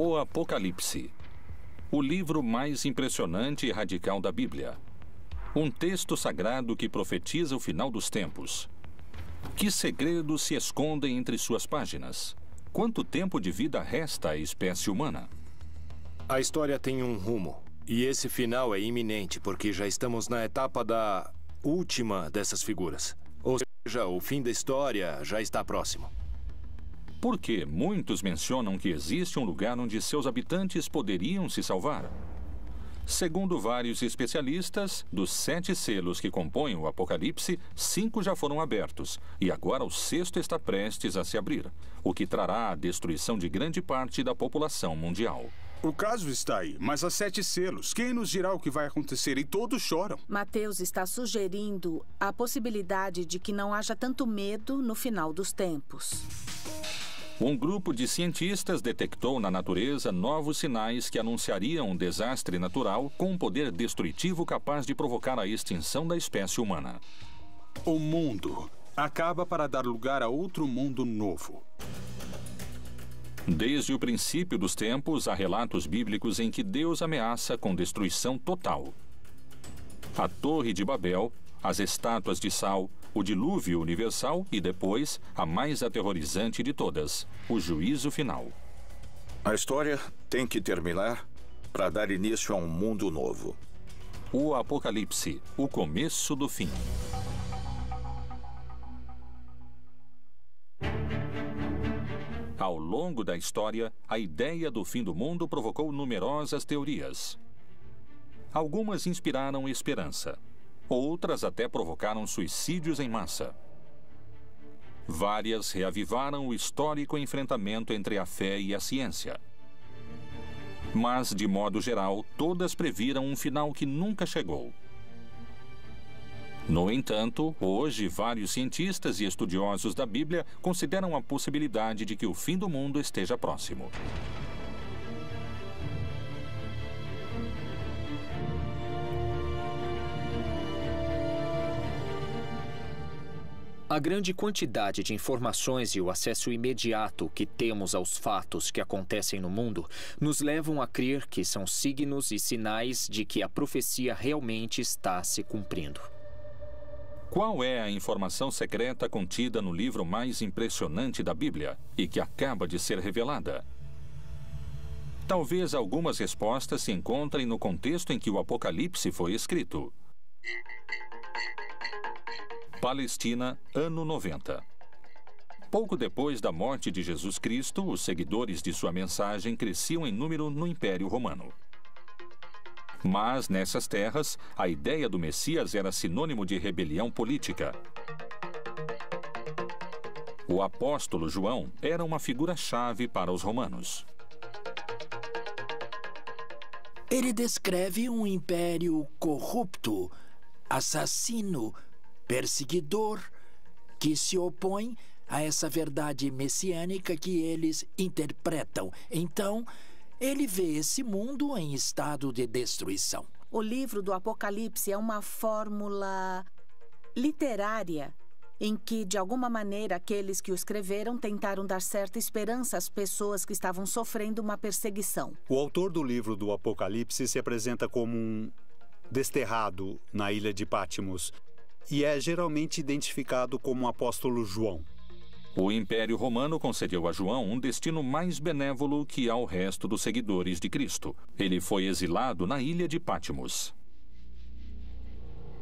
O Apocalipse, o livro mais impressionante e radical da Bíblia. Um texto sagrado que profetiza o final dos tempos. Que segredos se escondem entre suas páginas? Quanto tempo de vida resta à espécie humana? A história tem um rumo, e esse final é iminente, porque já estamos na etapa da última dessas figuras. Ou seja, o fim da história já está próximo. Porque muitos mencionam que existe um lugar onde seus habitantes poderiam se salvar. Segundo vários especialistas, dos 7 selos que compõem o Apocalipse, 5 já foram abertos, e agora o 6º está prestes a se abrir, o que trará a destruição de grande parte da população mundial. O caso está aí, mas há 7 selos. Quem nos dirá o que vai acontecer? E todos choram. Mateus está sugerindo a possibilidade de que não haja tanto medo no final dos tempos. Um grupo de cientistas detectou na natureza novos sinais que anunciariam um desastre natural com um poder destrutivo capaz de provocar a extinção da espécie humana. O mundo acaba para dar lugar a outro mundo novo. Desde o princípio dos tempos, há relatos bíblicos em que Deus ameaça com destruição total. A Torre de Babel, as estátuas de sal, o dilúvio universal e depois, a mais aterrorizante de todas, o juízo final. A história tem que terminar para dar início a um mundo novo. O Apocalipse, o começo do fim. Ao longo da história, a ideia do fim do mundo provocou numerosas teorias. Algumas inspiraram esperança. Outras até provocaram suicídios em massa. Várias reavivaram o histórico enfrentamento entre a fé e a ciência. Mas, de modo geral, todas previram um final que nunca chegou. No entanto, hoje, vários cientistas e estudiosos da Bíblia consideram a possibilidade de que o fim do mundo esteja próximo. A grande quantidade de informações e o acesso imediato que temos aos fatos que acontecem no mundo nos levam a crer que são signos e sinais de que a profecia realmente está se cumprindo. Qual é a informação secreta contida no livro mais impressionante da Bíblia e que acaba de ser revelada? Talvez algumas respostas se encontrem no contexto em que o Apocalipse foi escrito. Palestina, ano 90. Pouco depois da morte de Jesus Cristo, os seguidores de sua mensagem cresciam em número no Império Romano. Mas, nessas terras, a ideia do Messias era sinônimo de rebelião política. O apóstolo João era uma figura-chave para os romanos. Ele descreve um império corrupto, assassino, perseguidor, que se opõe a essa verdade messiânica que eles interpretam. Então, ele vê esse mundo em estado de destruição. O livro do Apocalipse é uma fórmula literária em que, de alguma maneira, aqueles que o escreveram tentaram dar certa esperança às pessoas que estavam sofrendo uma perseguição. O autor do livro do Apocalipse se apresenta como um desterrado na ilha de Patmos e é geralmente identificado como o apóstolo João. O Império Romano concedeu a João um destino mais benévolo que ao resto dos seguidores de Cristo. Ele foi exilado na ilha de Patmos.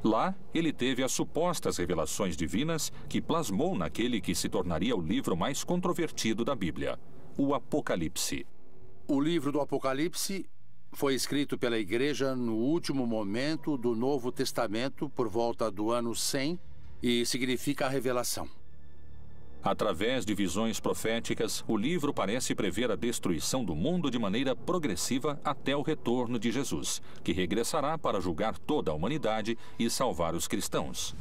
Lá, ele teve as supostas revelações divinas que plasmou naquele que se tornaria o livro mais controvertido da Bíblia, o Apocalipse. O livro do Apocalipse foi escrito pela Igreja no último momento do Novo Testamento, por volta do ano 100, e significa a revelação. Através de visões proféticas, o livro parece prever a destruição do mundo de maneira progressiva até o retorno de Jesus, que regressará para julgar toda a humanidade e salvar os cristãos.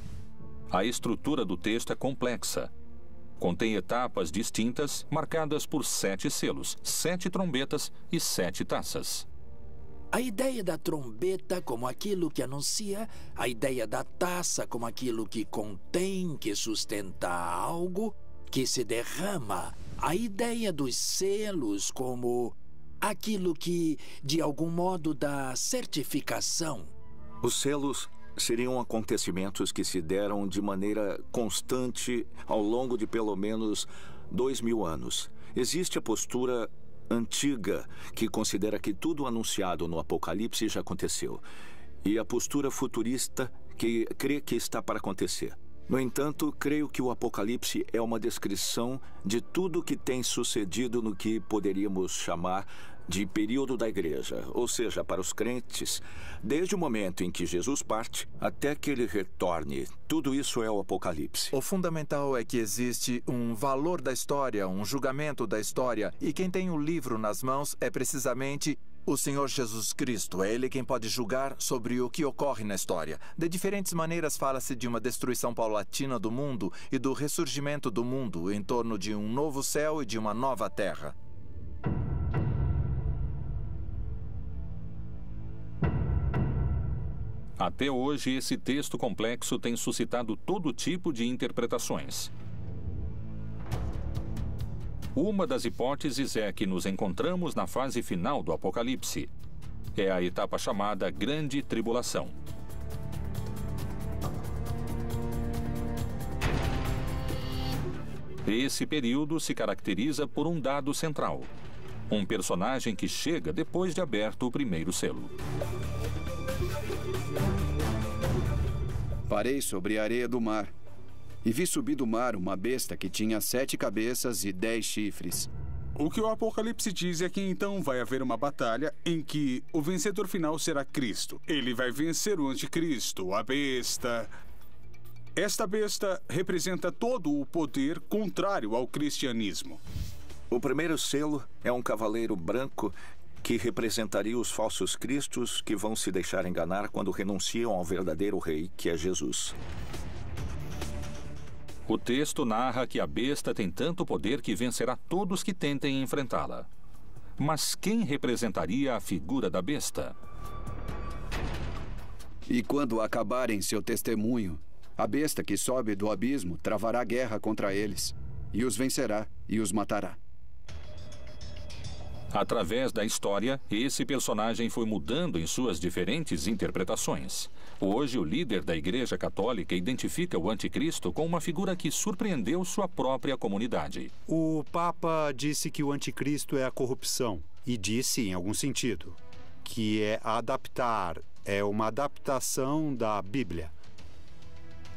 A estrutura do texto é complexa. Contém etapas distintas, marcadas por 7 selos, 7 trombetas e 7 taças. A ideia da trombeta como aquilo que anuncia, a ideia da taça como aquilo que contém, que sustenta algo, que se derrama, a ideia dos selos como aquilo que, de algum modo, dá certificação. Os selos seriam acontecimentos que se deram de maneira constante ao longo de pelo menos 2000 anos. Existe a postura antiga, que considera que tudo anunciado no Apocalipse já aconteceu, e a postura futurista, que crê que está para acontecer. No entanto, creio que o Apocalipse é uma descrição de tudo que tem sucedido no que poderíamos chamar de período da igreja, ou seja, para os crentes, desde o momento em que Jesus parte até que ele retorne. Tudo isso é o Apocalipse. O fundamental é que existe um valor da história, um julgamento da história, e quem tem o livro nas mãos é precisamente o Senhor Jesus Cristo. É Ele quem pode julgar sobre o que ocorre na história. De diferentes maneiras fala-se de uma destruição paulatina do mundo e do ressurgimento do mundo em torno de um novo céu e de uma nova terra. Até hoje, esse texto complexo tem suscitado todo tipo de interpretações. Uma das hipóteses é que nos encontramos na fase final do Apocalipse. É a etapa chamada Grande Tribulação. Esse período se caracteriza por um dado central: um personagem que chega depois de aberto o primeiro selo. Parei sobre a areia do mar e vi subir do mar uma besta que tinha 7 cabeças e 10 chifres. O que o Apocalipse diz é que então vai haver uma batalha em que o vencedor final será Cristo. Ele vai vencer o anticristo, a besta. Esta besta representa todo o poder contrário ao cristianismo. O primeiro selo é um cavaleiro branco que representaria os falsos cristos que vão se deixar enganar quando renunciam ao verdadeiro rei, que é Jesus. O texto narra que a besta tem tanto poder que vencerá todos que tentem enfrentá-la. Mas quem representaria a figura da besta? E quando acabarem seu testemunho, a besta que sobe do abismo travará guerra contra eles, e os vencerá e os matará. Através da história, esse personagem foi mudando em suas diferentes interpretações. Hoje, o líder da Igreja Católica identifica o anticristo com uma figura que surpreendeu sua própria comunidade. O Papa disse que o anticristo é a corrupção, e disse, em algum sentido, que é adaptar, é uma adaptação da Bíblia.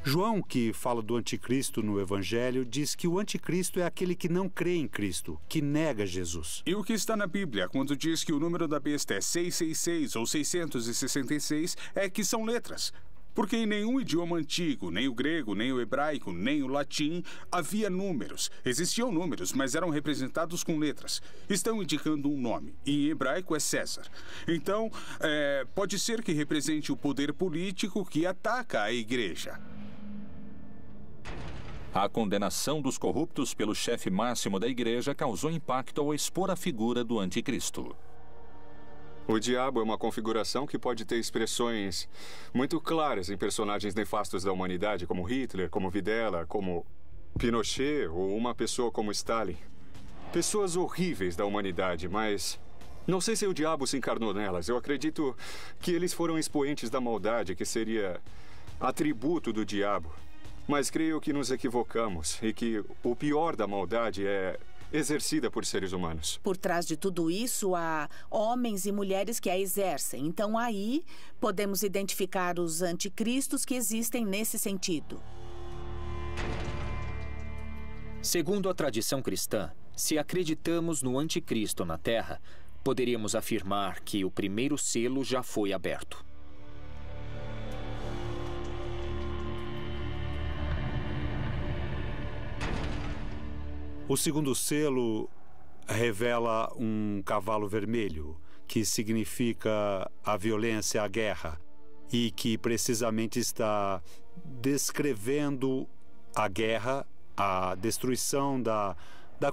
João, que fala do anticristo no Evangelho, diz que o anticristo é aquele que não crê em Cristo, que nega Jesus. E o que está na Bíblia, quando diz que o número da besta é 666 ou 666, é que são letras. Porque em nenhum idioma antigo, nem o grego, nem o hebraico, nem o latim, havia números. Existiam números, mas eram representados com letras. Estão indicando um nome, e em hebraico é César. Então, pode ser que represente o poder político que ataca a igreja. A condenação dos corruptos pelo chefe máximo da igreja causou impacto ao expor a figura do anticristo. O diabo é uma configuração que pode ter expressões muito claras em personagens nefastos da humanidade, como Hitler, como Videla, como Pinochet ou uma pessoa como Stalin. Pessoas horríveis da humanidade, mas não sei se o diabo se encarnou nelas. Eu acredito que eles foram expoentes da maldade, que seria atributo do diabo. Mas creio que nos equivocamos e que o pior da maldade é exercida por seres humanos. Por trás de tudo isso, há homens e mulheres que a exercem. Então, aí, podemos identificar os anticristos que existem nesse sentido. Segundo a tradição cristã, se acreditamos no anticristo na Terra, poderíamos afirmar que o primeiro selo já foi aberto. O segundo selo revela um cavalo vermelho, que significa a violência, a guerra, e que precisamente está descrevendo a guerra, a destruição da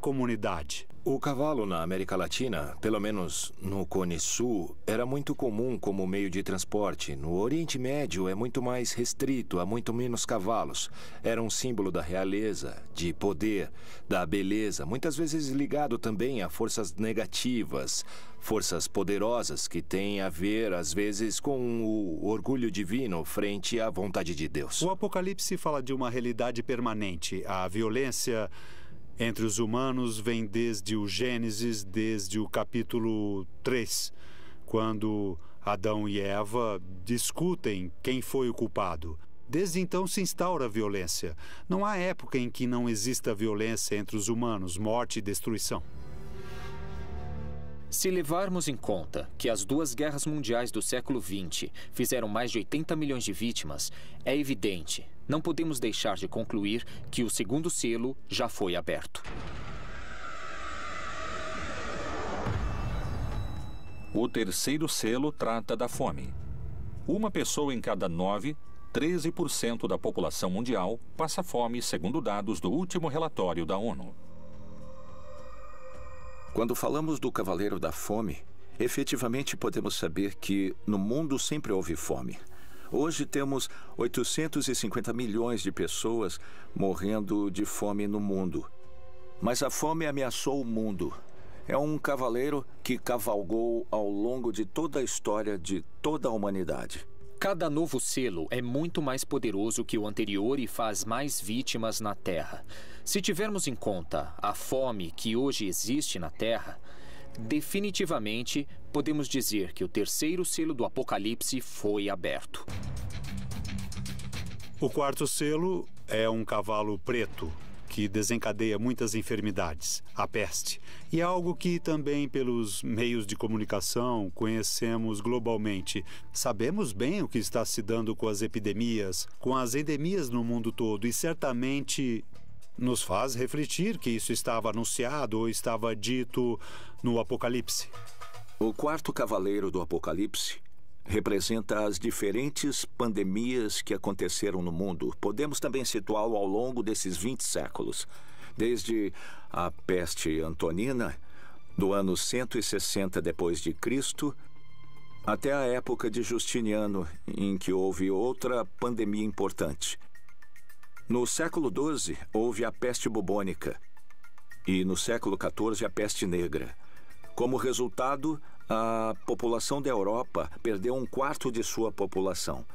comunidade. O cavalo na América Latina, pelo menos no Cone Sul, era muito comum como meio de transporte. No Oriente Médio é muito mais restrito, há muito menos cavalos. Era um símbolo da realeza, de poder, da beleza, muitas vezes ligado também a forças negativas, forças poderosas que têm a ver, às vezes, com o orgulho divino frente à vontade de Deus. O Apocalipse fala de uma realidade permanente. A violência entre os humanos vem desde o Gênesis, desde o capítulo 3, quando Adão e Eva discutem quem foi o culpado. Desde então se instaura a violência. Não há época em que não exista violência entre os humanos, morte e destruição. Se levarmos em conta que as duas guerras mundiais do século XX fizeram mais de 80 milhões de vítimas, é evidente, não podemos deixar de concluir que o segundo selo já foi aberto. O terceiro selo trata da fome. Uma pessoa em cada 9, 13% da população mundial, passa fome, segundo dados do último relatório da ONU. Quando falamos do Cavaleiro da Fome, efetivamente podemos saber que no mundo sempre houve fome. Hoje temos 850 milhões de pessoas morrendo de fome no mundo. Mas a fome ameaçou o mundo. É um cavaleiro que cavalgou ao longo de toda a história de toda a humanidade. Cada novo selo é muito mais poderoso que o anterior e faz mais vítimas na Terra. Se tivermos em conta a fome que hoje existe na Terra, definitivamente podemos dizer que o terceiro selo do Apocalipse foi aberto. O quarto selo é um cavalo preto, que desencadeia muitas enfermidades, a peste. E é algo que também pelos meios de comunicação conhecemos globalmente. Sabemos bem o que está se dando com as epidemias, com as endemias no mundo todo, e certamente nos faz refletir que isso estava anunciado ou estava dito no Apocalipse. O quarto cavaleiro do Apocalipse representa as diferentes pandemias que aconteceram no mundo. Podemos também situá-lo ao longo desses 20 séculos, desde a peste antonina, do ano 160 depois de Cristo, até a época de Justiniano, em que houve outra pandemia importante. No século XII, houve a peste bubônica e no século XIV a peste negra. Como resultado, a população da Europa perdeu 1/4 de sua população.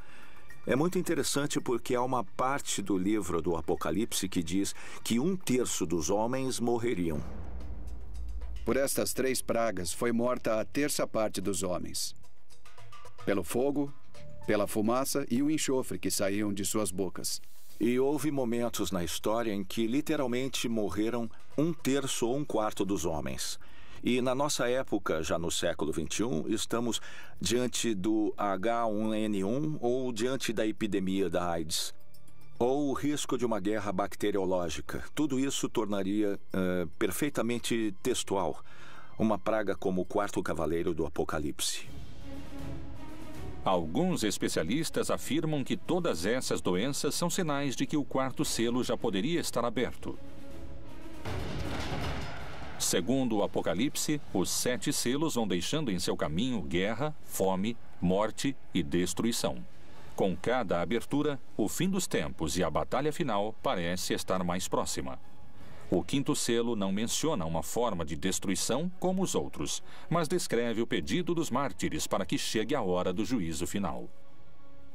É muito interessante porque há uma parte do livro do Apocalipse que diz que 1/3 dos homens morreriam. Por estas 3 pragas foi morta a 1/3 parte dos homens. Pelo fogo, pela fumaça e o enxofre que saíam de suas bocas. E houve momentos na história em que literalmente morreram 1/3 ou 1/4 dos homens. E na nossa época, já no século XXI, estamos diante do H1N1 ou diante da epidemia da AIDS, ou o risco de uma guerra bacteriológica. Tudo isso tornaria perfeitamente textual uma praga como o quarto cavaleiro do Apocalipse. Alguns especialistas afirmam que todas essas doenças são sinais de que o quarto selo já poderia estar aberto. Segundo o Apocalipse, os 7 selos vão deixando em seu caminho guerra, fome, morte e destruição. Com cada abertura, o fim dos tempos e a batalha final parece estar mais próxima. O quinto selo não menciona uma forma de destruição como os outros, mas descreve o pedido dos mártires para que chegue a hora do juízo final.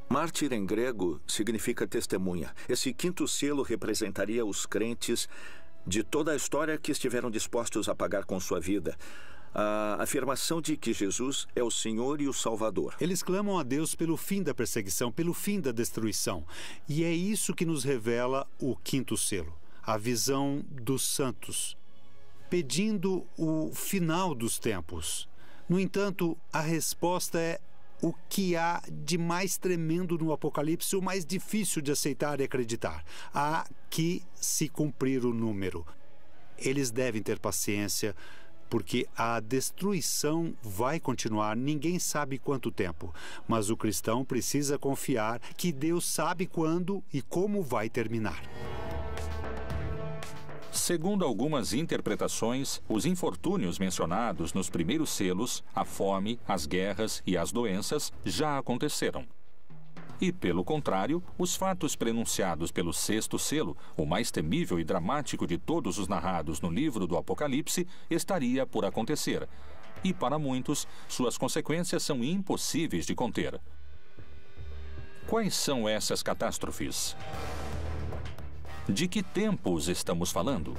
Mártir em grego significa testemunha. Esse quinto selo representaria os crentes de toda a história que estiveram dispostos a pagar com sua vida. A afirmação de que Jesus é o Senhor e o Salvador. Eles clamam a Deus pelo fim da perseguição, pelo fim da destruição. E é isso que nos revela o quinto selo, a visão dos santos, pedindo o final dos tempos. No entanto, a resposta é o que há de mais tremendo no Apocalipse, o mais difícil de aceitar e acreditar. Há que se cumprir o número. Eles devem ter paciência, porque a destruição vai continuar, ninguém sabe quanto tempo. Mas o cristão precisa confiar que Deus sabe quando e como vai terminar. Segundo algumas interpretações, os infortúnios mencionados nos primeiros selos, a fome, as guerras e as doenças, já aconteceram. E, pelo contrário, os fatos prenunciados pelo sexto selo, o mais temível e dramático de todos os narrados no livro do Apocalipse, estaria por acontecer. E, para muitos, suas consequências são impossíveis de conter. Quais são essas catástrofes? De que tempos estamos falando?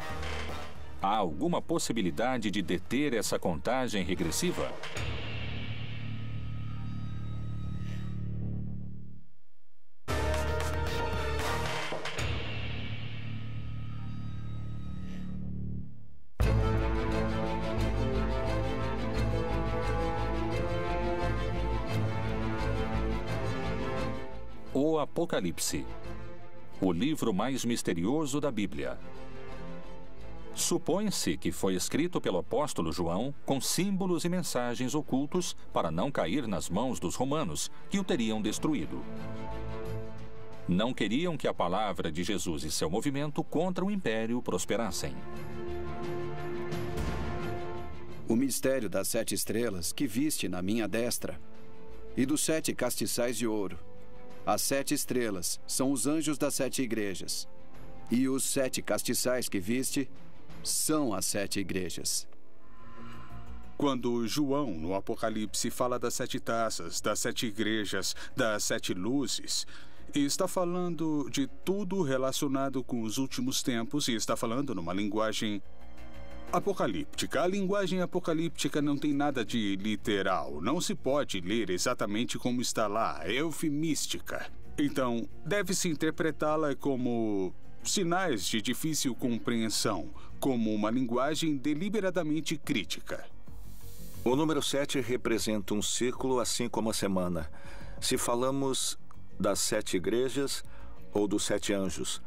Há alguma possibilidade de deter essa contagem regressiva? O Apocalipse, o livro mais misterioso da Bíblia. Supõe-se que foi escrito pelo apóstolo João com símbolos e mensagens ocultos para não cair nas mãos dos romanos, que o teriam destruído. Não queriam que a palavra de Jesus e seu movimento contra o império prosperassem. O mistério das 7 estrelas que viste na minha destra e dos 7 castiçais de ouro. As 7 estrelas são os anjos das 7 igrejas. E os 7 castiçais que viste são as 7 igrejas. Quando João, no Apocalipse, fala das 7 taças, das 7 igrejas, das 7 luzes, está falando de tudo relacionado com os últimos tempos e está falando numa linguagem apocalíptica. A linguagem apocalíptica não tem nada de literal. Não se pode ler exatamente como está lá. É eufemística. Então, deve-se interpretá-la como sinais de difícil compreensão, como uma linguagem deliberadamente crítica. O número 7 representa um ciclo, assim como a semana. Se falamos das 7 igrejas ou dos 7 anjos.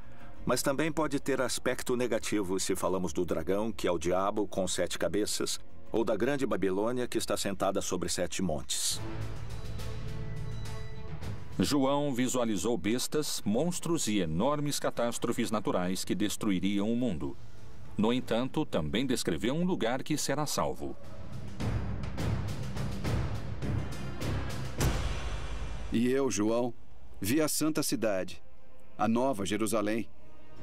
Mas também pode ter aspecto negativo se falamos do dragão, que é o diabo com 7 cabeças, ou da grande Babilônia, que está sentada sobre 7 montes. João visualizou bestas, monstros e enormes catástrofes naturais que destruiriam o mundo. No entanto, também descreveu um lugar que será salvo. E eu, João, vi a santa cidade, a nova Jerusalém,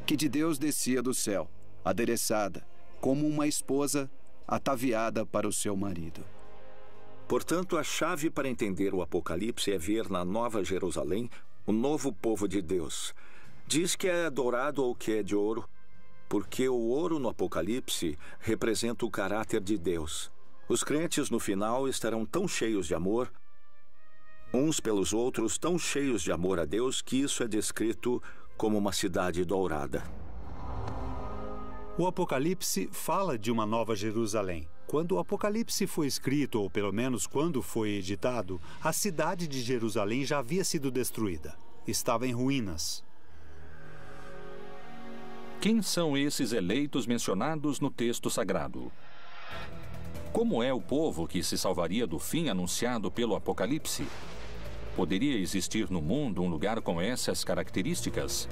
que de Deus descia do céu, adereçada, como uma esposa ataviada para o seu marido. Portanto, a chave para entender o Apocalipse é ver na Nova Jerusalém o novo povo de Deus. Diz que é dourado ou que é de ouro, porque o ouro no Apocalipse representa o caráter de Deus. Os crentes no final estarão tão cheios de amor, uns pelos outros, tão cheios de amor a Deus, que isso é descrito como uma cidade dourada. O Apocalipse fala de uma nova Jerusalém. Quando o Apocalipse foi escrito, ou pelo menos quando foi editado, a cidade de Jerusalém já havia sido destruída. Estava em ruínas. Quem são esses eleitos mencionados no texto sagrado? Como é o povo que se salvaria do fim anunciado pelo Apocalipse? Poderia existir no mundo um lugar com essas características?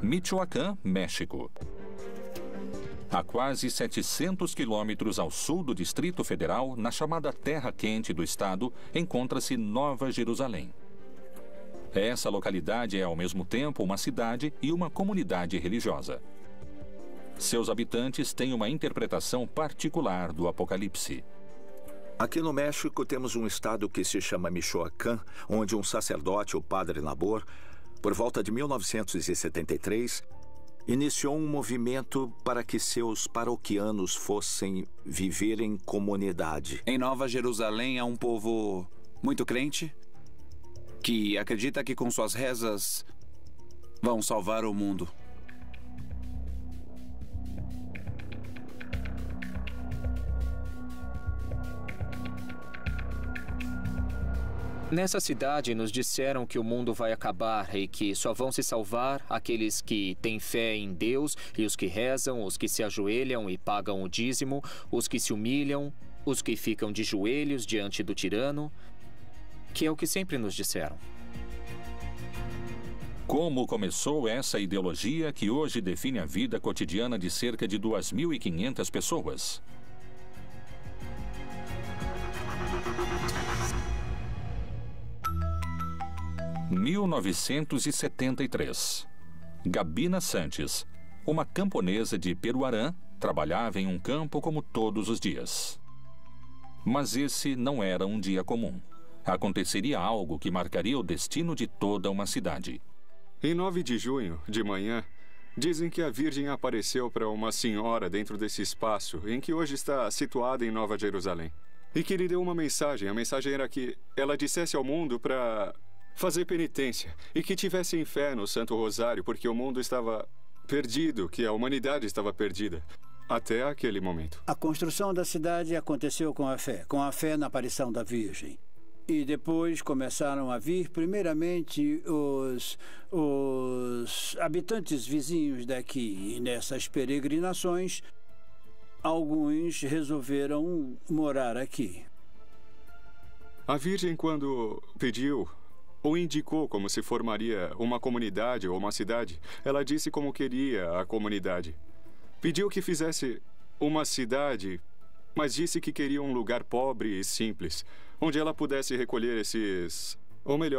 Michoacán, México. A quase 700 quilômetros ao sul do Distrito Federal, na chamada Terra Quente do estado, encontra-se Nova Jerusalém. Essa localidade é, ao mesmo tempo, uma cidade e uma comunidade religiosa. Seus habitantes têm uma interpretação particular do Apocalipse. Aqui no México temos um estado que se chama Michoacán, onde um sacerdote, o padre Nabor, por volta de 1973, iniciou um movimento para que seus paroquianos fossem viver em comunidade. Em Nova Jerusalém há um povo muito crente que acredita que com suas rezas vão salvar o mundo. Nessa cidade nos disseram que o mundo vai acabar e que só vão se salvar aqueles que têm fé em Deus e os que rezam, os que se ajoelham e pagam o dízimo, os que se humilham, os que ficam de joelhos diante do tirano, que é o que sempre nos disseram. Como começou essa ideologia que hoje define a vida cotidiana de cerca de 2.500 pessoas? Em 1973, Gabina Santos, uma camponesa de Peruarã, trabalhava em um campo como todos os dias. Mas esse não era um dia comum. Aconteceria algo que marcaria o destino de toda uma cidade. Em 9 de junho, de manhã, dizem que a Virgem apareceu para uma senhora dentro desse espaço em que hoje está situada em Nova Jerusalém. E que lhe deu uma mensagem. A mensagem era que ela dissesse ao mundo para fazer penitência e que tivessem fé no Santo Rosário, porque o mundo estava perdido, que a humanidade estava perdida. Até aquele momento. A construção da cidade aconteceu com a fé na aparição da Virgem. E depois começaram a vir, primeiramente, os habitantes vizinhos daqui. E nessas peregrinações, alguns resolveram morar aqui. A Virgem, quando pediu ou indicou como se formaria uma comunidade ou uma cidade, ela disse como queria a comunidade. Pediu que fizesse uma cidade, mas disse que queria um lugar pobre e simples, onde ela pudesse recolher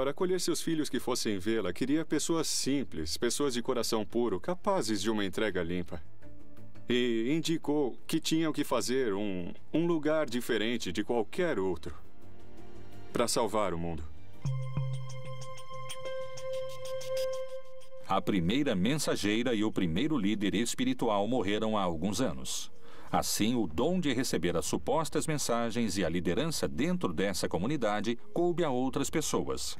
acolher seus filhos que fossem vê-la. Queria pessoas simples, pessoas de coração puro, capazes de uma entrega limpa. E indicou que tinham que fazer um lugar diferente de qualquer outro para salvar o mundo. A primeira mensageira e o primeiro líder espiritual morreram há alguns anos. Assim, o dom de receber as supostas mensagens e a liderança dentro dessa comunidade coube a outras pessoas.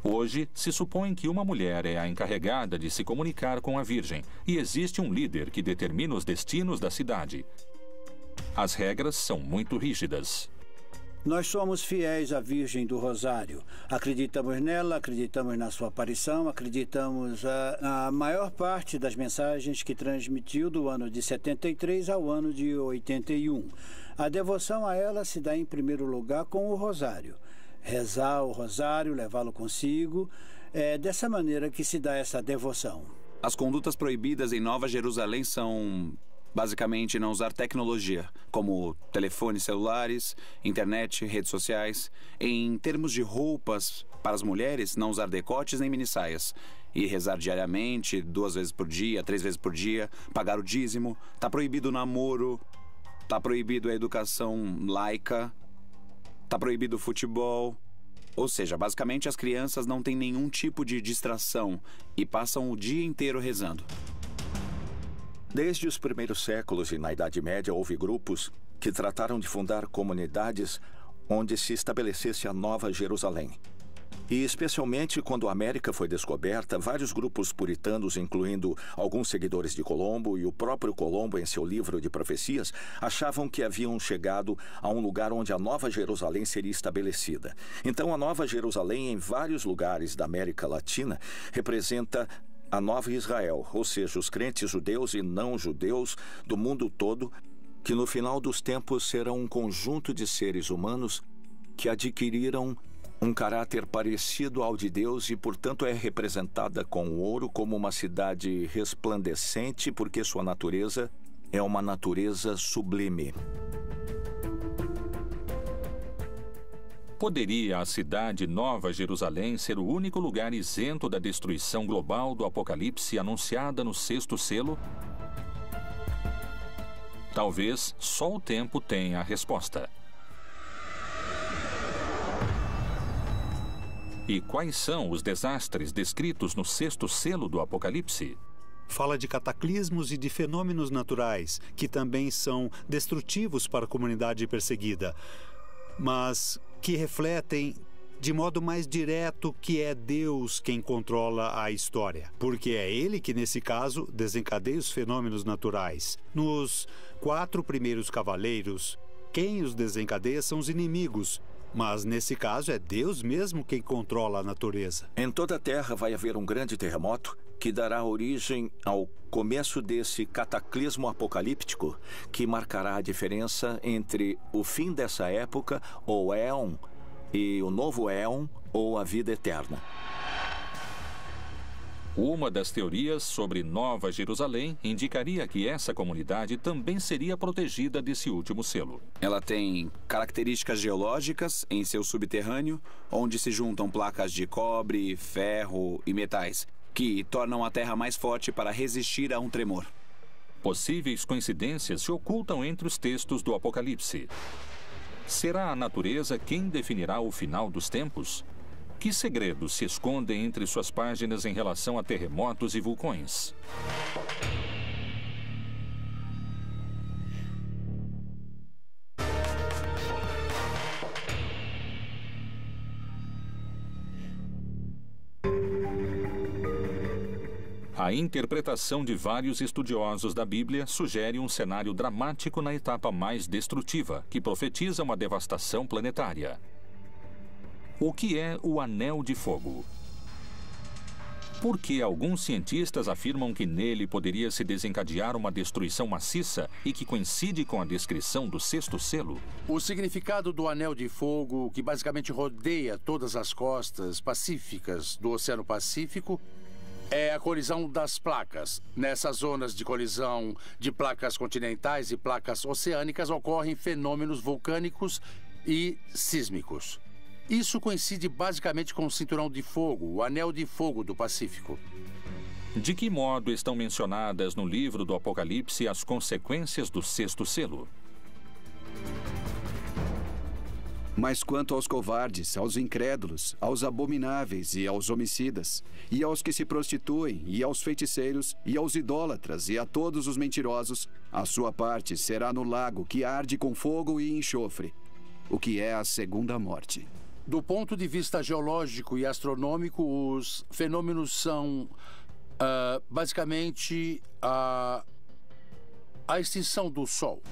Hoje, se supõe que uma mulher é a encarregada de se comunicar com a Virgem e existe um líder que determina os destinos da cidade. As regras são muito rígidas. Nós somos fiéis à Virgem do Rosário. Acreditamos nela, acreditamos na sua aparição, acreditamos na maior parte das mensagens que transmitiu do ano de 73 ao ano de 81. A devoção a ela se dá em primeiro lugar com o Rosário. Rezar o Rosário, levá-lo consigo, é dessa maneira que se dá essa devoção. As condutas proibidas em Nova Jerusalém são basicamente não usar tecnologia, como telefones celulares, internet, redes sociais. Em termos de roupas, para as mulheres, não usar decotes nem minissaias. E rezar diariamente, 2 vezes por dia, 3 vezes por dia, pagar o dízimo. Está proibido o namoro, está proibido a educação laica, está proibido o futebol. Ou seja, basicamente as crianças não têm nenhum tipo de distração e passam o dia inteiro rezando. Desde os primeiros séculos e na Idade Média houve grupos que trataram de fundar comunidades onde se estabelecesse a Nova Jerusalém. E especialmente quando a América foi descoberta, vários grupos puritanos, incluindo alguns seguidores de Colombo e o próprio Colombo em seu livro de profecias, achavam que haviam chegado a um lugar onde a Nova Jerusalém seria estabelecida. Então a Nova Jerusalém em vários lugares da América Latina representa a Nova Israel, ou seja, os crentes judeus e não judeus do mundo todo, que no final dos tempos serão um conjunto de seres humanos que adquiriram um caráter parecido ao de Deus e, portanto, é representada com o ouro como uma cidade resplandecente, porque sua natureza é uma natureza sublime. Poderia a cidade Nova Jerusalém ser o único lugar isento da destruição global do Apocalipse anunciada no 6º selo? Talvez só o tempo tenha a resposta. E quais são os desastres descritos no 6º selo do Apocalipse? Fala de cataclismos e de fenômenos naturais, que também são destrutivos para a comunidade perseguida, mas que refletem de modo mais direto que é Deus quem controla a história. Porque é Ele que, nesse caso, desencadeia os fenômenos naturais. Nos 4 primeiros cavaleiros, quem os desencadeia são os inimigos. Mas, nesse caso, é Deus mesmo quem controla a natureza. Em toda a Terra vai haver um grande terremoto que dará origem ao começo desse cataclismo apocalíptico que marcará a diferença entre o fim dessa época, ou éon, e o novo éon, ou a vida eterna. Uma das teorias sobre Nova Jerusalém indicaria que essa comunidade também seria protegida desse último selo. Ela tem características geológicas em seu subterrâneo, onde se juntam placas de cobre, ferro e metais, que tornam a terra mais forte para resistir a um tremor. Possíveis coincidências se ocultam entre os textos do Apocalipse. Será a natureza quem definirá o final dos tempos? Que segredos se escondem entre suas páginas em relação a terremotos e vulcões? A interpretação de vários estudiosos da Bíblia sugere um cenário dramático na etapa mais destrutiva, que profetiza uma devastação planetária. O que é o Anel de Fogo? Por que alguns cientistas afirmam que nele poderia se desencadear uma destruição maciça e que coincide com a descrição do sexto selo? O significado do Anel de Fogo, que basicamente rodeia todas as costas pacíficas do Oceano Pacífico, é a colisão das placas. Nessas zonas de colisão de placas continentais e placas oceânicas ocorrem fenômenos vulcânicos e sísmicos. Isso coincide basicamente com o Cinturão de Fogo, o Anel de Fogo do Pacífico. De que modo estão mencionadas no livro do Apocalipse as consequências do sexto selo? Mas quanto aos covardes, aos incrédulos, aos abomináveis e aos homicidas, e aos que se prostituem, e aos feiticeiros, e aos idólatras, e a todos os mentirosos, a sua parte será no lago que arde com fogo e enxofre, o que é a segunda morte. Do ponto de vista geológico e astronômico, os fenômenos são basicamente a extinção do Sol.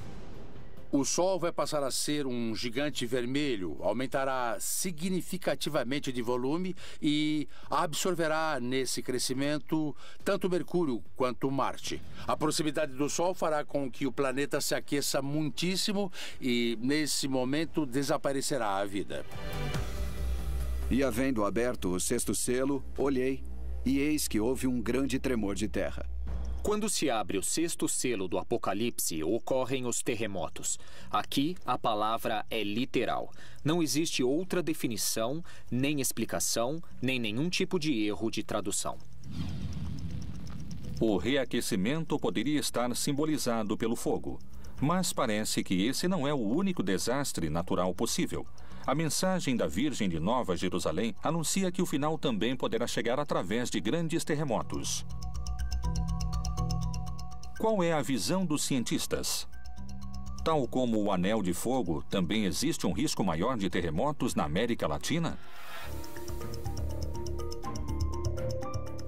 O Sol vai passar a ser um gigante vermelho, aumentará significativamente de volume e absorverá nesse crescimento tanto Mercúrio quanto Marte. A proximidade do Sol fará com que o planeta se aqueça muitíssimo e, nesse momento, desaparecerá a vida. E havendo aberto o sexto selo, olhei, e eis que houve um grande tremor de terra. Quando se abre o sexto selo do Apocalipse, ocorrem os terremotos. Aqui, a palavra é literal. Não existe outra definição, nem explicação, nem nenhum tipo de erro de tradução. O reaquecimento poderia estar simbolizado pelo fogo, mas parece que esse não é o único desastre natural possível. A mensagem da Virgem de Nova Jerusalém anuncia que o final também poderá chegar através de grandes terremotos. Qual é a visão dos cientistas? Tal como o Anel de Fogo, também existe um risco maior de terremotos na América Latina?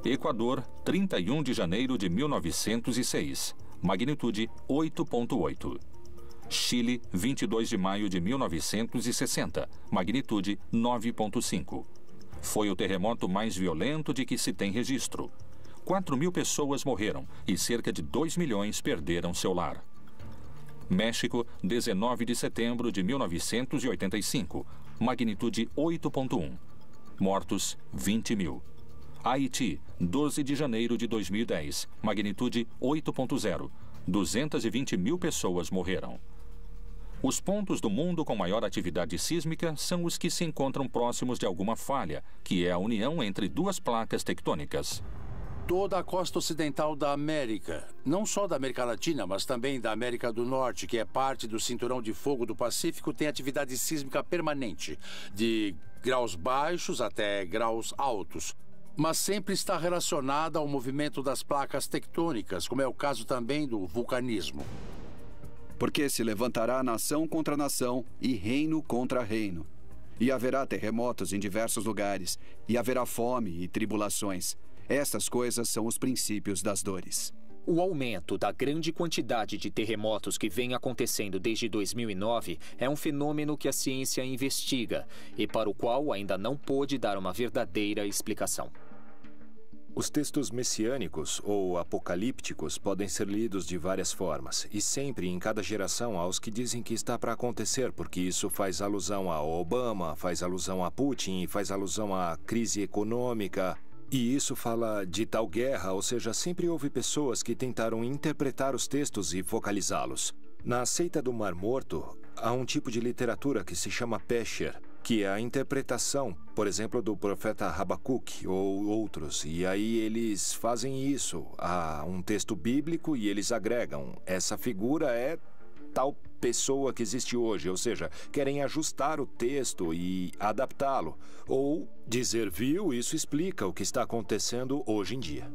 Equador, 31 de janeiro de 1906, magnitude 8.8. Chile, 22 de maio de 1960, magnitude 9.5. Foi o terremoto mais violento de que se tem registro. 4.000 pessoas morreram e cerca de 2 milhões perderam seu lar. México, 19 de setembro de 1985, magnitude 8.1. Mortos, 20.000. Haiti, 12 de janeiro de 2010, magnitude 8.0. 220.000 pessoas morreram. Os pontos do mundo com maior atividade sísmica são os que se encontram próximos de alguma falha, que é a união entre duas placas tectônicas. Toda a costa ocidental da América, não só da América Latina, mas também da América do Norte, que é parte do Cinturão de Fogo do Pacífico, tem atividade sísmica permanente, de graus baixos até graus altos, mas sempre está relacionada ao movimento das placas tectônicas, como é o caso também do vulcanismo. Porque se levantará nação contra nação e reino contra reino. E haverá terremotos em diversos lugares, e haverá fome e tribulações. Estas coisas são os princípios das dores. O aumento da grande quantidade de terremotos que vem acontecendo desde 2009 é um fenômeno que a ciência investiga e para o qual ainda não pôde dar uma verdadeira explicação. Os textos messiânicos ou apocalípticos podem ser lidos de várias formas, e sempre em cada geração há os que dizem que está para acontecer, porque isso faz alusão a Obama, faz alusão a Putin, faz alusão à crise econômica. E isso fala de tal guerra, ou seja, sempre houve pessoas que tentaram interpretar os textos e focalizá-los. Na seita do Mar Morto, há um tipo de literatura que se chama Pesher, que é a interpretação, por exemplo, do profeta Habacuque ou outros. E aí eles fazem isso. Há um texto bíblico e eles agregam. Essa figura é tal pessoa que existe hoje, ou seja, querem ajustar o texto e adaptá-lo. Ou dizer, viu, isso explica o que está acontecendo hoje em dia.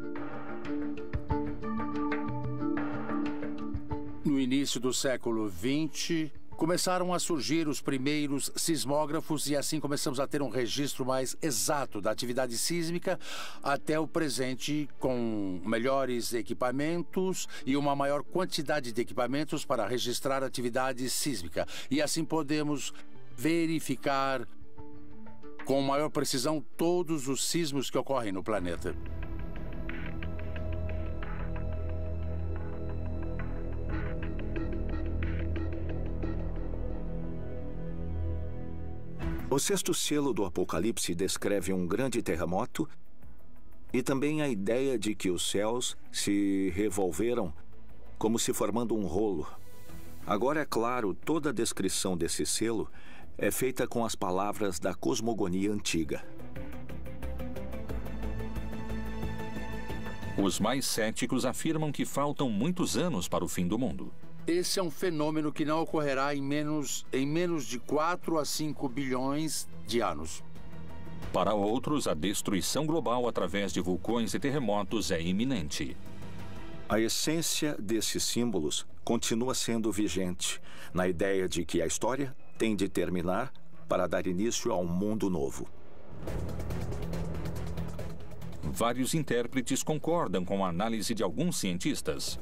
No início do século XX, começaram a surgir os primeiros sismógrafos e assim começamos a ter um registro mais exato da atividade sísmica até o presente, com melhores equipamentos e uma maior quantidade de equipamentos para registrar a atividade sísmica. E assim podemos verificar com maior precisão todos os sismos que ocorrem no planeta. O sexto selo do Apocalipse descreve um grande terremoto e também a ideia de que os céus se revolveram como se formando um rolo. Agora, é claro, toda a descrição desse selo é feita com as palavras da cosmogonia antiga. Os mais céticos afirmam que faltam muitos anos para o fim do mundo. Esse é um fenômeno que não ocorrerá em menos de 4 a 5 bilhões de anos. Para outros, a destruição global através de vulcões e terremotos é iminente. A essência desses símbolos continua sendo vigente, na ideia de que a história tem de terminar para dar início a um mundo novo. Vários intérpretes concordam com a análise de alguns cientistas.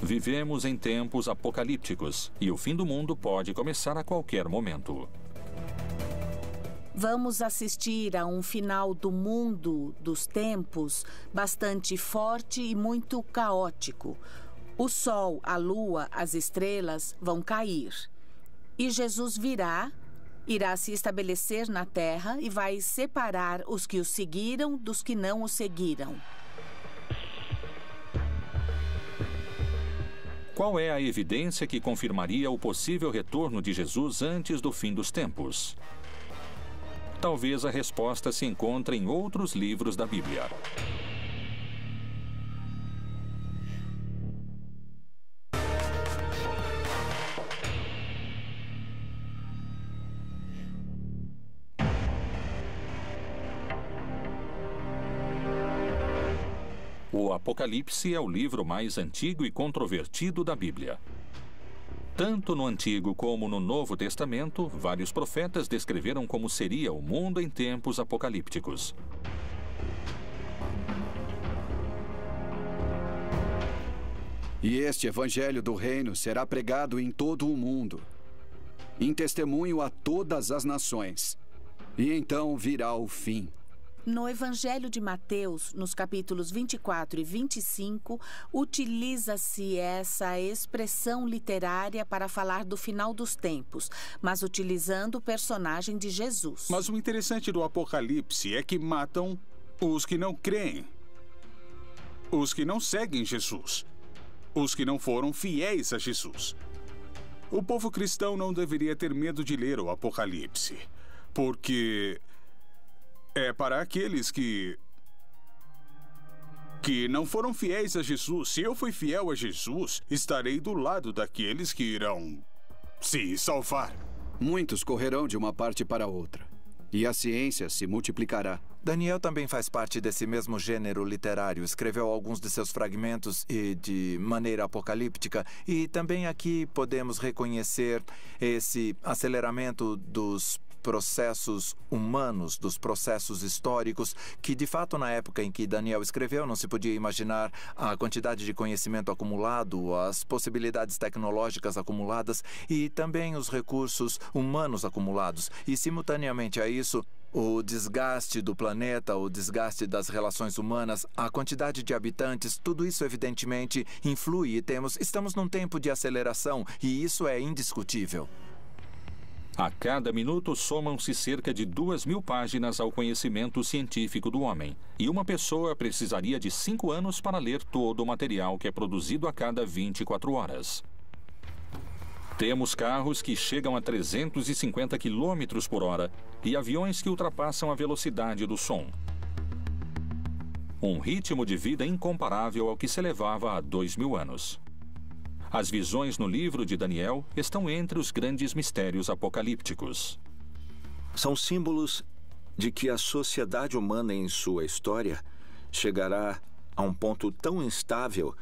Vivemos em tempos apocalípticos e o fim do mundo pode começar a qualquer momento. Vamos assistir a um final do mundo dos tempos bastante forte e muito caótico. O sol, a lua, as estrelas vão cair. E Jesus irá se estabelecer na terra e vai separar os que o seguiram dos que não o seguiram. Qual é a evidência que confirmaria o possível retorno de Jesus antes do fim dos tempos? Talvez a resposta se encontre em outros livros da Bíblia. O Apocalipse é o livro mais antigo e controvertido da Bíblia. Tanto no Antigo como no Novo Testamento, vários profetas descreveram como seria o mundo em tempos apocalípticos. E este evangelho do reino será pregado em todo o mundo, em testemunho a todas as nações. E então virá o fim. No Evangelho de Mateus, nos capítulos 24 e 25, utiliza-se essa expressão literária para falar do final dos tempos, mas utilizando o personagem de Jesus. Mas o interessante do Apocalipse é que matam os que não creem, os que não seguem Jesus, os que não foram fiéis a Jesus. O povo cristão não deveria ter medo de ler o Apocalipse, porque é para aqueles que não foram fiéis a Jesus. Se eu fui fiel a Jesus, estarei do lado daqueles que irão se salvar. Muitos correrão de uma parte para outra, e a ciência se multiplicará. Daniel também faz parte desse mesmo gênero literário. Escreveu alguns de seus fragmentos e de maneira apocalíptica. E também aqui podemos reconhecer esse aceleramento dos processos humanos, dos processos históricos, que de fato na época em que Daniel escreveu não se podia imaginar a quantidade de conhecimento acumulado, as possibilidades tecnológicas acumuladas e também os recursos humanos acumulados. E simultaneamente a isso, o desgaste do planeta, o desgaste das relações humanas, a quantidade de habitantes, tudo isso evidentemente influi e estamos num tempo de aceleração e isso é indiscutível. A cada minuto somam-se cerca de 2.000 páginas ao conhecimento científico do homem, e uma pessoa precisaria de 5 anos para ler todo o material que é produzido a cada 24 horas. Temos carros que chegam a 350 km por hora e aviões que ultrapassam a velocidade do som. Um ritmo de vida incomparável ao que se levava há 2.000 anos. As visões no livro de Daniel estão entre os grandes mistérios apocalípticos. São símbolos de que a sociedade humana em sua história chegará a um ponto tão instável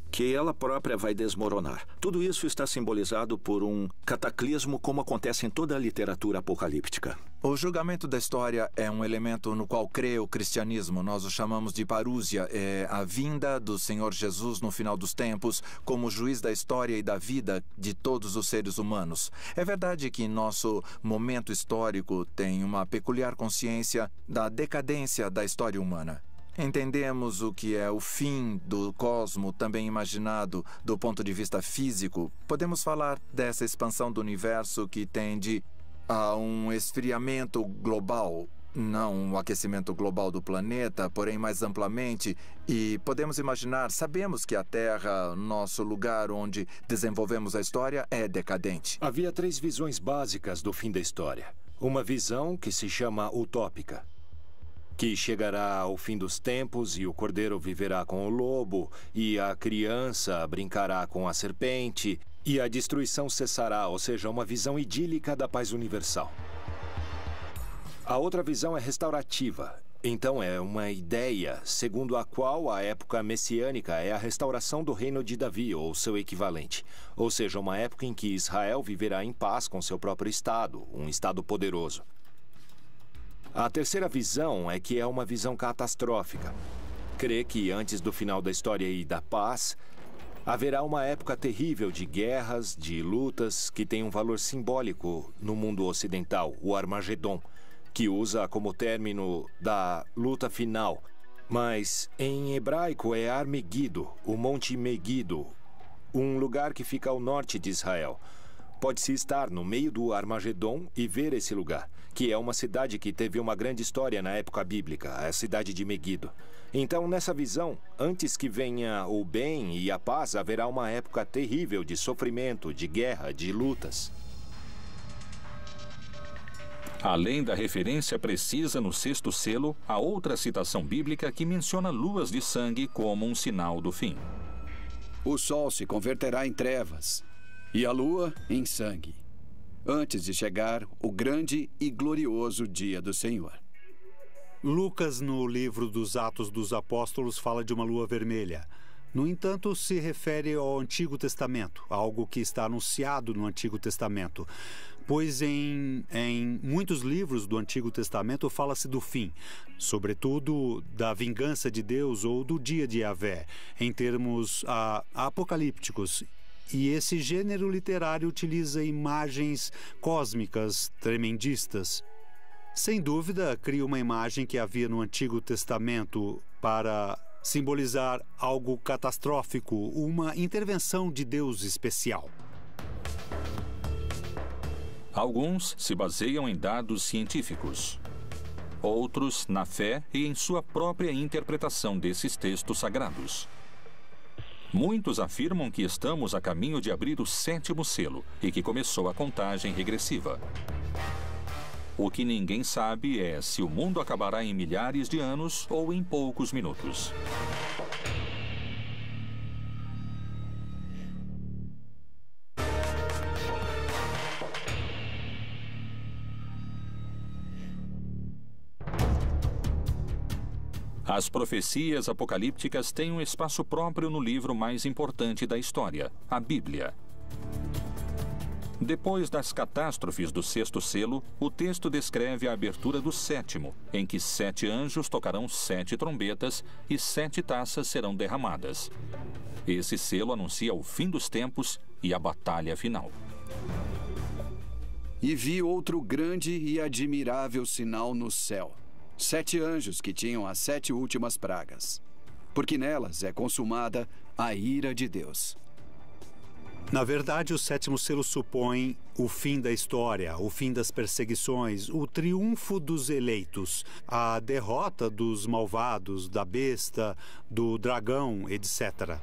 que ela própria vai desmoronar. Tudo isso está simbolizado por um cataclismo como acontece em toda a literatura apocalíptica. O julgamento da história é um elemento no qual crê o cristianismo. Nós o chamamos de parúsia. É a vinda do Senhor Jesus no final dos tempos como juiz da história e da vida de todos os seres humanos. É verdade que nosso momento histórico tem uma peculiar consciência da decadência da história humana. Entendemos o que é o fim do cosmo, também imaginado do ponto de vista físico. Podemos falar dessa expansão do universo que tende a um esfriamento global, não um aquecimento global do planeta, porém mais amplamente. E podemos imaginar, sabemos que a Terra, nosso lugar onde desenvolvemos a história, é decadente. Havia 3 visões básicas do fim da história. Uma visão que se chama utópica, que chegará ao fim dos tempos e o cordeiro viverá com o lobo, e a criança brincará com a serpente, e a destruição cessará, ou seja, uma visão idílica da paz universal. A outra visão é restaurativa. Então é uma ideia segundo a qual a época messiânica é a restauração do reino de Davi, ou seu equivalente. Ou seja, uma época em que Israel viverá em paz com seu próprio estado, um estado poderoso. A terceira visão é que é uma visão catastrófica. Crê que antes do final da história e da paz, haverá uma época terrível de guerras, de lutas, que tem um valor simbólico no mundo ocidental, o Armagedon, que usa como término da luta final. Mas em hebraico é Armegido, o Monte Megido, um lugar que fica ao norte de Israel. Pode-se estar no meio do Armagedon e ver esse lugar, que é uma cidade que teve uma grande história na época bíblica, a cidade de Megido. Então, nessa visão, antes que venha o bem e a paz, haverá uma época terrível de sofrimento, de guerra, de lutas. Além da referência precisa no 6º selo, há outra citação bíblica que menciona luas de sangue como um sinal do fim. O sol se converterá em trevas e a lua em sangue, antes de chegar o grande e glorioso dia do Senhor. Lucas, no livro dos Atos dos Apóstolos, fala de uma lua vermelha. No entanto, se refere ao Antigo Testamento, algo que está anunciado no Antigo Testamento. Pois em muitos livros do Antigo Testamento fala-se do fim, sobretudo da vingança de Deus ou do dia de Yahvé, em termos apocalípticos. E esse gênero literário utiliza imagens cósmicas tremendistas. Sem dúvida, cria uma imagem que havia no Antigo Testamento para simbolizar algo catastrófico, uma intervenção de Deus especial. Alguns se baseiam em dados científicos. Outros na fé e em sua própria interpretação desses textos sagrados. Muitos afirmam que estamos a caminho de abrir o 7º selo e que começou a contagem regressiva. O que ninguém sabe é se o mundo acabará em milhares de anos ou em poucos minutos. As profecias apocalípticas têm um espaço próprio no livro mais importante da história, a Bíblia. Depois das catástrofes do 6º selo, o texto descreve a abertura do 7º, em que 7 anjos tocarão 7 trombetas e 7 taças serão derramadas. Esse selo anuncia o fim dos tempos e a batalha final. E vi outro grande e admirável sinal no céu. 7 anjos que tinham as 7 últimas pragas, porque nelas é consumada a ira de Deus. Na verdade, o sétimo selo supõe o fim da história, o fim das perseguições, o triunfo dos eleitos, a derrota dos malvados, da besta, do dragão, etc.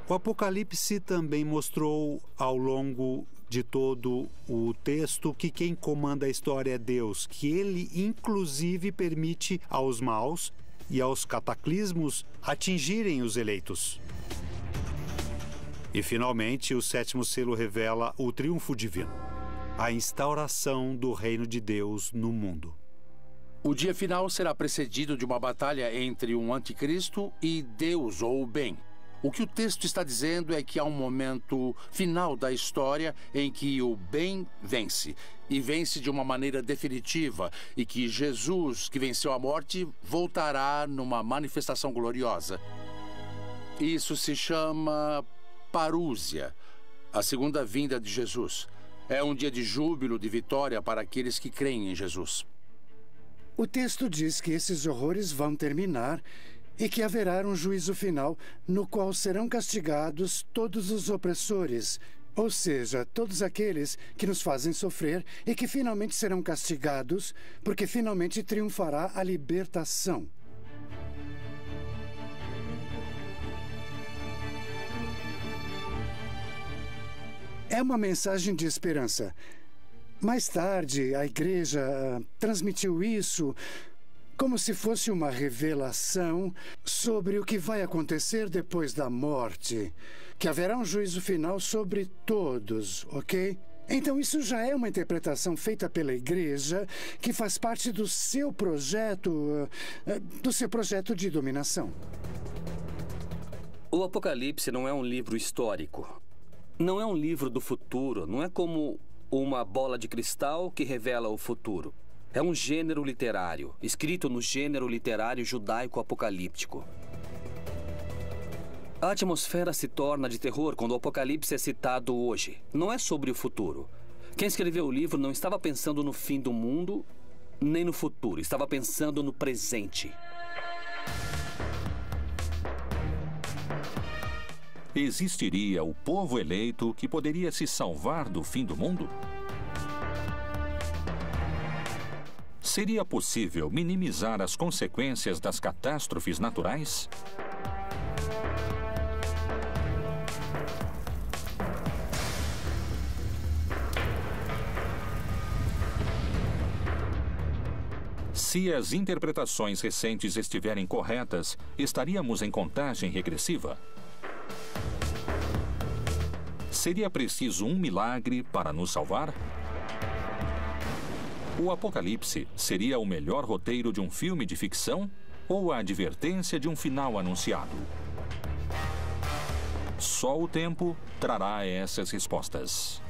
O Apocalipse também mostrou ao longo de todo o texto que quem comanda a história é Deus, que ele inclusive permite aos maus e aos cataclismos atingirem os eleitos. E, finalmente, o sétimo selo revela o triunfo divino, a instauração do reino de Deus no mundo. O dia final será precedido de uma batalha entre um anticristo e Deus, ou o bem. O que o texto está dizendo é que há um momento final da história em que o bem vence, e vence de uma maneira definitiva, e que Jesus, que venceu a morte, voltará numa manifestação gloriosa. Isso se chama Parúzia, a segunda vinda de Jesus. É um dia de júbilo, de vitória para aqueles que creem em Jesus. O texto diz que esses horrores vão terminar e que haverá um juízo final no qual serão castigados todos os opressores, ou seja, todos aqueles que nos fazem sofrer e que finalmente serão castigados porque finalmente triunfará a libertação. É uma mensagem de esperança. Mais tarde, a igreja transmitiu isso como se fosse uma revelação sobre o que vai acontecer depois da morte, que haverá um juízo final sobre todos, ok? Então isso já é uma interpretação feita pela igreja que faz parte do seu projeto de dominação. O Apocalipse não é um livro histórico. Não é um livro do futuro, não é como uma bola de cristal que revela o futuro. É um gênero literário, escrito no gênero literário judaico-apocalíptico. A atmosfera se torna de terror quando o Apocalipse é citado hoje. Não é sobre o futuro. Quem escreveu o livro não estava pensando no fim do mundo, nem no futuro. Estava pensando no presente. Existiria o povo eleito que poderia se salvar do fim do mundo? Seria possível minimizar as consequências das catástrofes naturais? Se as interpretações recentes estiverem corretas, estaríamos em contagem regressiva? Seria preciso um milagre para nos salvar? O Apocalipse seria o melhor roteiro de um filme de ficção ou a advertência de um final anunciado? Só o tempo trará essas respostas.